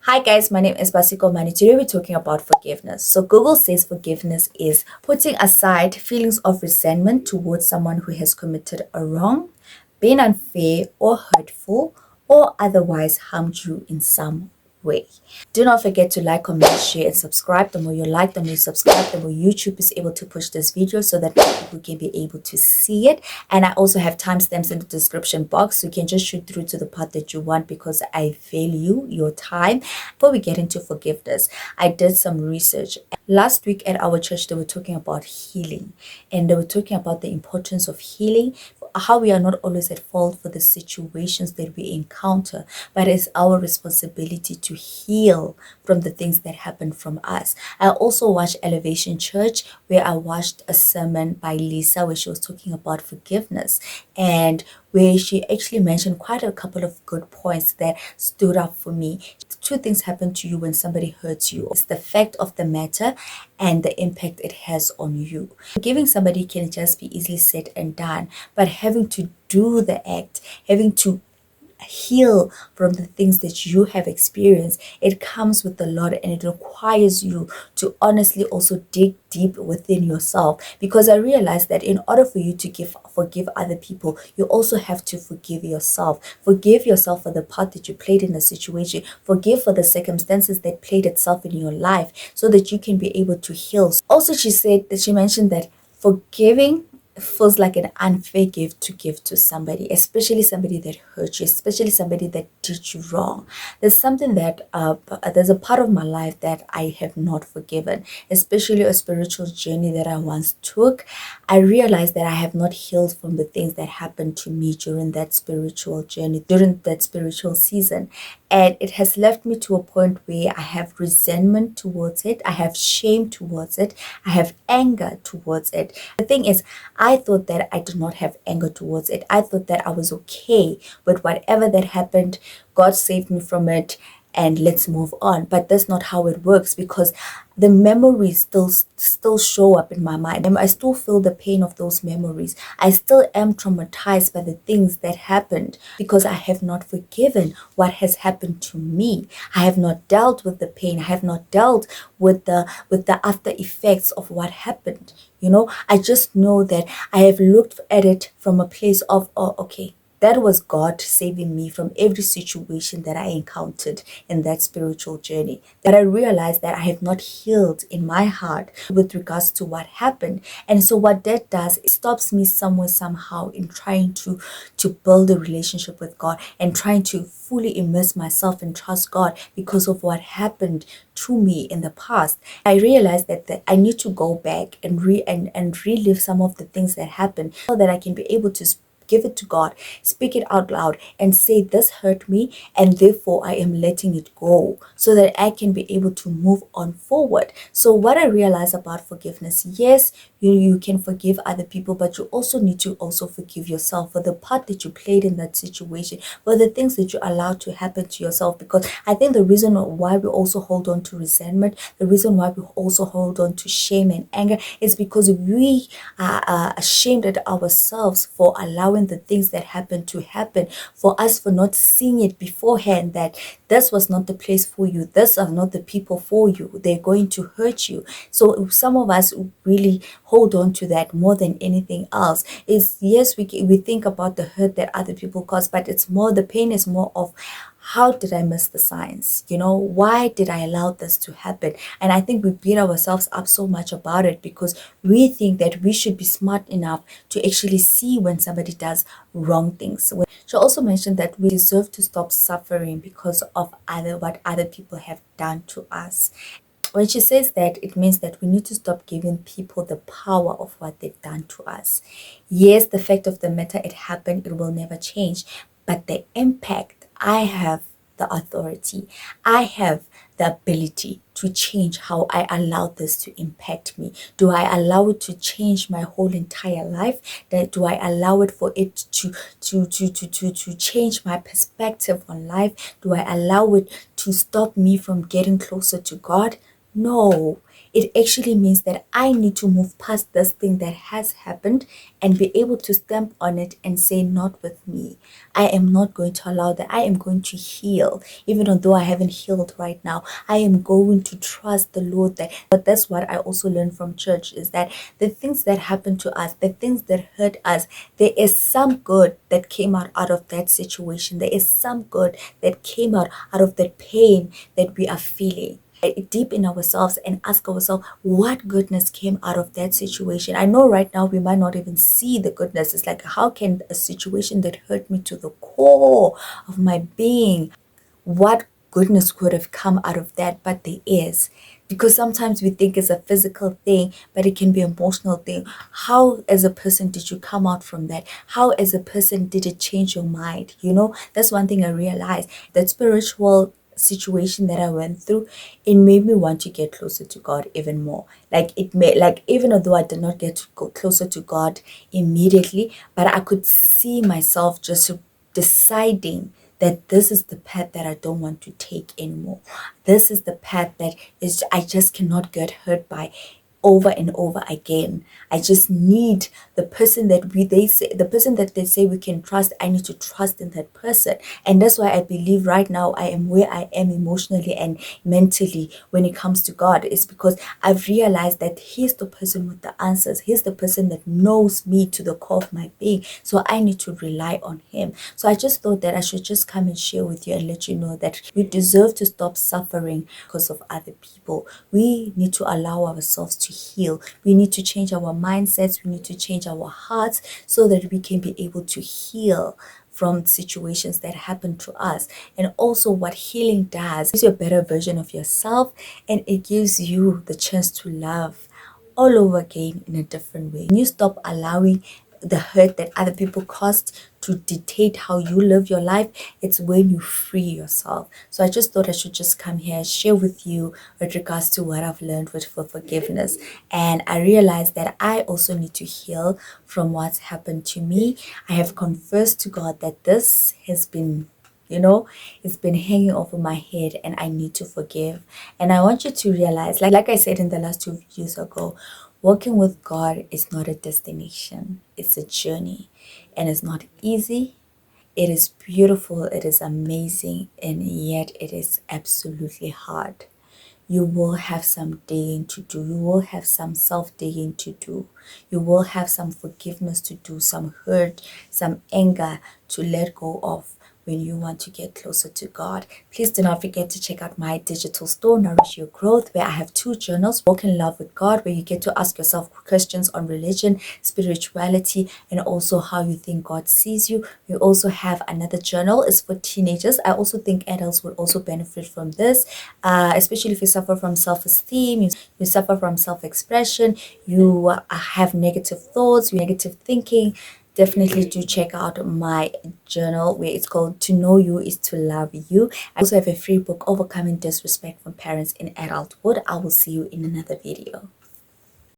Hi guys, my name is Basiko Mani. Today we're talking about forgiveness. So Google says forgiveness is putting aside feelings of resentment towards someone who has committed a wrong, been unfair or hurtful, or otherwise harmed you in some way. Do not forget to like, comment, share, and subscribe. The more you like, the more you subscribe, the more YouTube is able to push this video so that more people can be able to see it. And I also have timestamps in the description box, so you can just shoot through to the part that you want because I value your time. Before we get into forgiveness, I did some research. Last week at our church, they were talking about healing, and they were talking about the importance of healing, how we are not always at fault for the situations that we encounter, but it's our responsibility to heal from the things that happen from us. I also watched Elevation Church, where I watched a sermon by Lysa where she was talking about forgiveness, and where she actually mentioned quite a couple of good points that stood up for me. Two things happen to you when somebody hurts you. It's the fact of the matter and the impact it has on you. Forgiving somebody can just be easily said and done, but having to do the act, having to heal from the things that you have experienced, it comes with a lot, and it requires you to honestly also dig deep within yourself, because I realized that in order for you to forgive other people, you also have to forgive yourself. Forgive yourself for the part that you played in the situation. Forgive for the circumstances that played itself in your life, so that you can be able to heal. Also, she mentioned that forgiving feels like an unfair gift to give to somebody, especially somebody that hurt you, especially somebody that did you wrong. There's a part of my life that I have not forgiven, especially a spiritual journey that I once took. I realized that I have not healed from the things that happened to me during that spiritual journey, during that spiritual season. And it has left me to a point where I have resentment towards it, I have shame towards it, I have anger towards it. The thing is, I thought that I did not have anger towards it. I thought that I was okay with whatever that happened. God saved me from it, and let's move on. But that's not how it works, because the memories still show up in my mind, and I still feel the pain of those memories. I still am traumatized by the things that happened, because I have not forgiven what has happened to me. I have not dealt with the pain. I have not dealt with the after effects of what happened. I just know that I have looked at it from a place of, oh, okay, that was God saving me from every situation that I encountered in that spiritual journey. That I realized that I have not healed in my heart with regards to what happened. And so what that does, it stops me somewhere, somehow, in trying to build a relationship with God and trying to fully immerse myself and trust God because of what happened to me in the past. I realized that I need to go back and relive some of the things that happened, so that I can be able to give it to God, speak it out loud, and say, this hurt me, and therefore I am letting it go, so that I can be able to move on forward. So what I realize about forgiveness, yes, you can forgive other people, but you also need to also forgive yourself for the part that you played in that situation, for the things that you allowed to happen to yourself. Because I think the reason why we also hold on to resentment, the reason why we also hold on to shame and anger, is because we are ashamed at ourselves for allowing the things that happen to happen, for us for not seeing it beforehand, that this was not the place for you, these are not the people for you, they're going to hurt you. So some of us really hold on to that more than anything else. Is yes, we think about the hurt that other people cause, but it's more, the pain is more of, how did I miss the signs? Why did I allow this to happen? And I think we beat ourselves up so much about it, because we think that we should be smart enough to actually see when somebody does wrong things. She also mentioned that we deserve to stop suffering because of what other people have done to us. When she says that, it means that we need to stop giving people the power of what they've done to us. Yes, the fact of the matter, it happened, it will never change. But the impact, I have the authority, I have the ability to change how I allow this to impact me. Do I allow it to change my whole entire life? Do I allow it for it to change my perspective on life? Do I allow it to stop me from getting closer to God? No, It actually means that I need to move past this thing that has happened and be able to stamp on it and say, not with me. I am not going to allow that. I am going to heal. Even though I haven't healed right now, I am going to trust the Lord. But that's what I also learned from church, is that the things that happen to us, the things that hurt us, there is some good that came out of that situation. There is some good that came out of that pain that we are feeling deep in ourselves, and ask ourselves what goodness came out of that situation. I know right now we might not even see the goodness. It's like, how can a situation that hurt me to the core of my being, what goodness could have come out of that? But there is, because sometimes we think it's a physical thing, but it can be an emotional thing. How as a person did you come out from that? How as a person did it change your mind? That's one thing I realized. That spiritual situation that I went through, it made me want to get closer to God even more. Even though I did not get to go closer to God immediately, but I could see myself just deciding that this is the path that I don't want to take anymore. This is the path that is I just cannot get hurt by over and over again. I just need the person the person that they say we can trust. I need to trust in that person. And that's why I believe right now I am where I am emotionally and mentally when it comes to God, is because I've realized that He's the person with the answers. He's the person that knows me to the core of my being. So I need to rely on Him. So I just thought that I should just come and share with you and let you know that we deserve to stop suffering because of other people. We need to allow ourselves to heal. We need to change our mindsets. We need to change our hearts so that we can be able to heal from situations that happen to us. And also what healing does, it gives you a better version of yourself, and it gives you the chance to love all over again in a different way. When you stop allowing the hurt that other people caused to dictate how you live your life, it's when you free yourself. So I just thought I should just come here and share with you with regards to what I've learned with for forgiveness. And I realized that I also need to heal from what's happened to me. I have confessed to God that this has been it's been hanging over my head and I need to forgive. And I want you to realize, like I said in the last 2 videos ago, walking with God is not a destination, it's a journey. And it's not easy. It is beautiful, it is amazing, and yet it is absolutely hard. You will have some digging to do. You will have some self-digging to do. You will have some forgiveness to do, some hurt, some anger to let go of when you want to get closer to God. Please do not forget to check out my digital store, Nourish Your Growth, where I have 2 journals, Walk in Love with God, where you get to ask yourself questions on religion, spirituality, and also how you think God sees you. We also have another journal, it's for teenagers. I also think adults would also benefit from this, especially if you suffer from self-esteem, you suffer from self-expression, you have negative thoughts, negative thinking. Definitely do check out my journal, where it's called To Know You is to Love You. I also have a free book, Overcoming Disrespect from Parents in Adulthood. I will see you in another video.